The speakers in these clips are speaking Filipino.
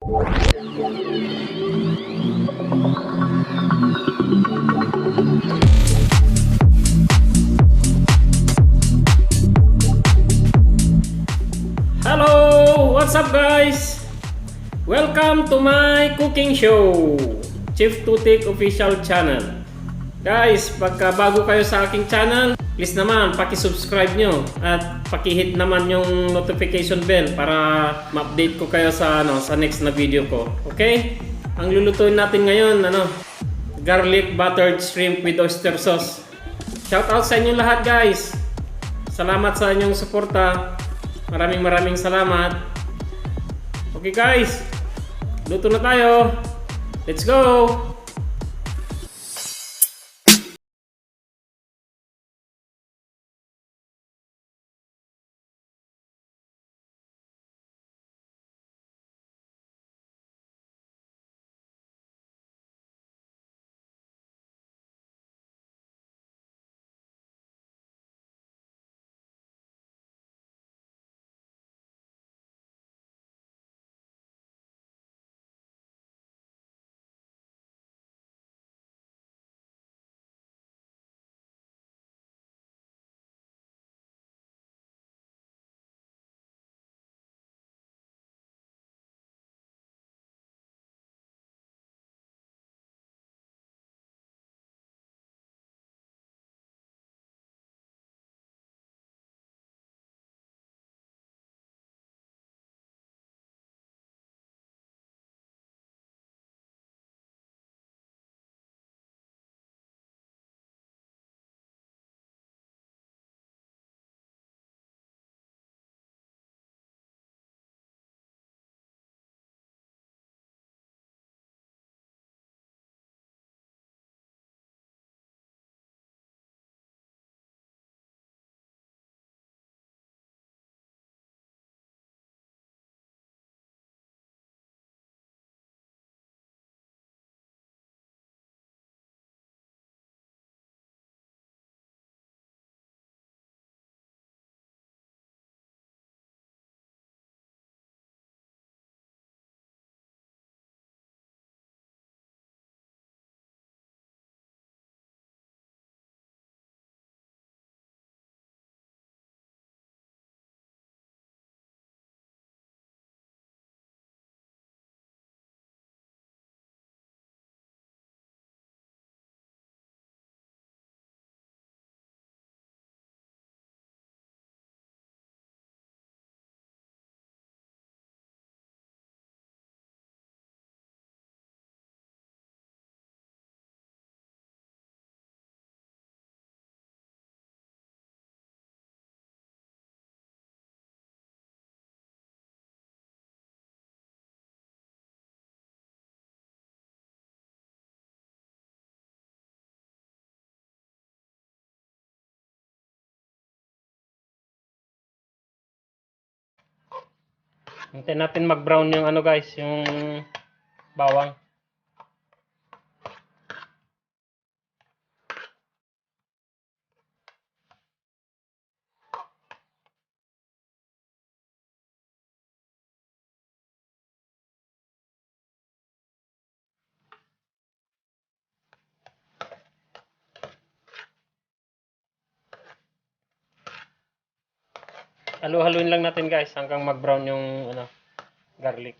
Hello! What's up guys? Welcome to my cooking show, Chef Tutik Official Channel. Guys, pagka bago kayo sa aking channel, please naman paki-subscribe nyo at paki-hit naman yung notification bell para ma-update ko kayo sa sa next na video ko. Okay? Ang lulutuin natin ngayon, garlic buttered shrimp with oyster sauce. Shout out sa inyo lahat guys. Salamat sa inyong suporta. Maraming salamat. Okay guys, luto na tayo. Let's go! Hintayin natin mag-brown yung guys, yung bawang. Halu-haluin lang natin guys hanggang mag-brown yung garlic.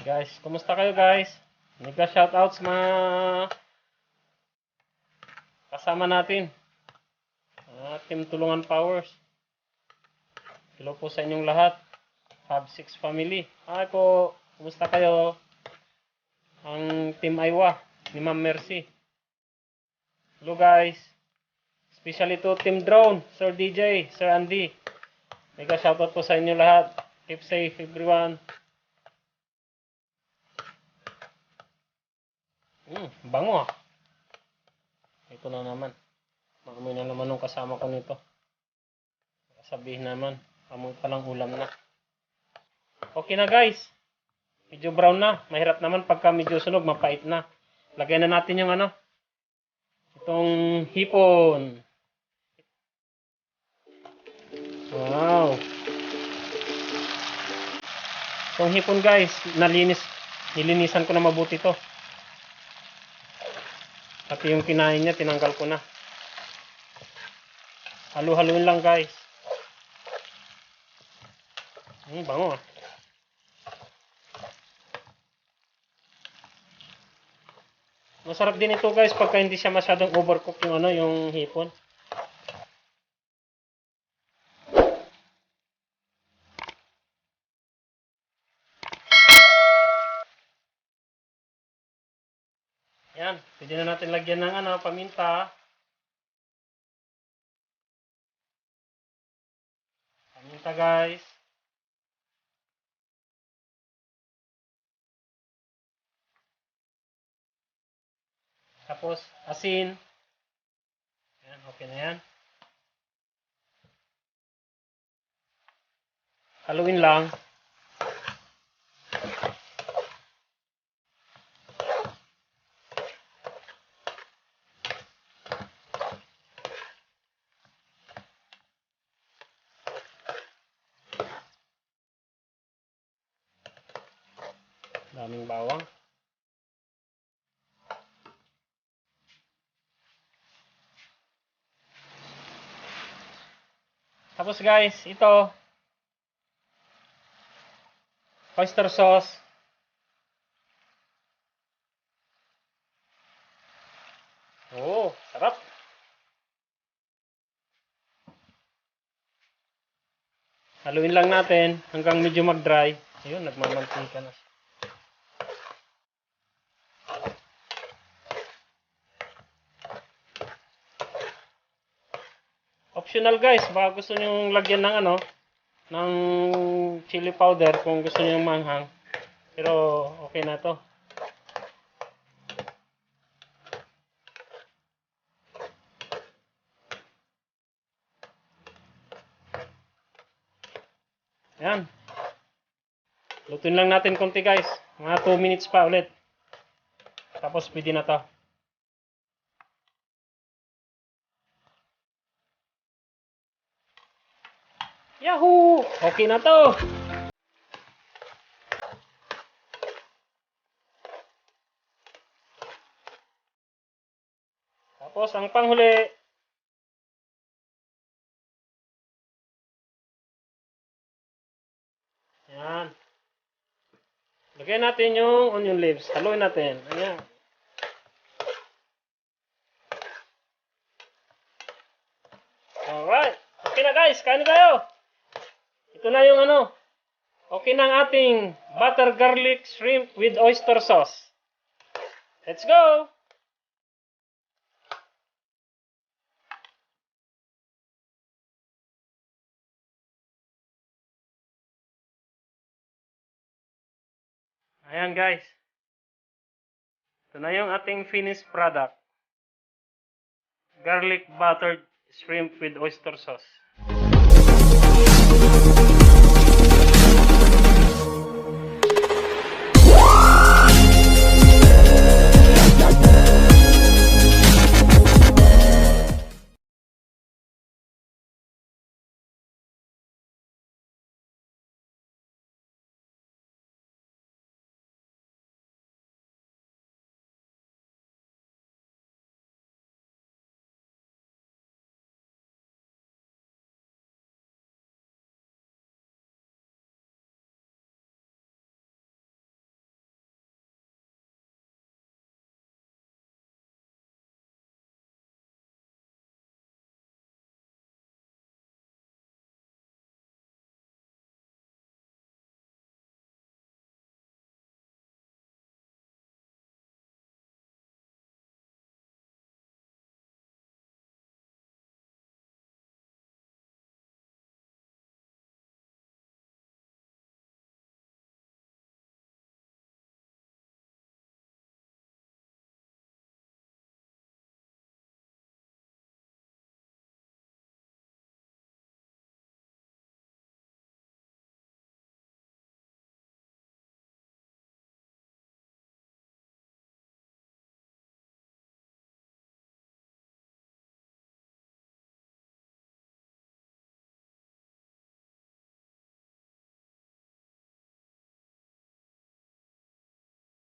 Guys, kumusta kayo guys? Nagka-shoutouts mga kasama natin. Team Tulungan Powers. Hello po sa inyong lahat. Fab 6 family. Hi po. Kumusta kayo? Ang Team Aywa ni Ma'am Mercy. Hello guys. Especially to Team Drone, Sir DJ, Sir Andy. Mega shoutout po sa inyo lahat. Keep safe everyone. Bango ah. Ito na naman. Maamoy na naman ng kasama ko nito. Sabihin naman, amoy palang ulam na. Okay na guys. Medyo brown na. Mahirap naman pagka medyo sunog, mapait na. Lagyan na natin yung ano. Itong hipon. Wow. Itong hipon guys, nilinisan ko na mabuti to. Pati yung kinain niya, tinanggal ko na. Halu-haluin lang guys. Bango ah. Masarap din ito guys pagka hindi siya masyadong overcook yung ano, yung hipon. Yan, pwede na natin lagyan ng ano, paminta. Paminta guys. Tapos asin. Yan, okay na yan. Haluin lang. Daming bawang. Tapos guys, ito oyster sauce. Oh, sarap. Haluin lang natin hanggang medyo mag-dry. Ayun, nagmamantika na siya. Optional guys, baka gusto nyo lagyan ng ano, ng chili powder kung gusto nyo manghang. Pero okay na to. Ayan. Lutuin lang natin konti guys. Mga 2 minutes pa ulit. Tapos pwede na to. Yahoo! Okay na to. Tapos ang panghuli. Yan. Lagyan natin yung onion leaves. Haluin natin. Ayan. Alright. Okay na guys. Kain na tayo. Ito na yung ano. Okay na ang ating butter garlic shrimp with oyster sauce. Let's go! Ayan guys. Ito na yung ating finished product. Garlic buttered shrimp with oyster sauce.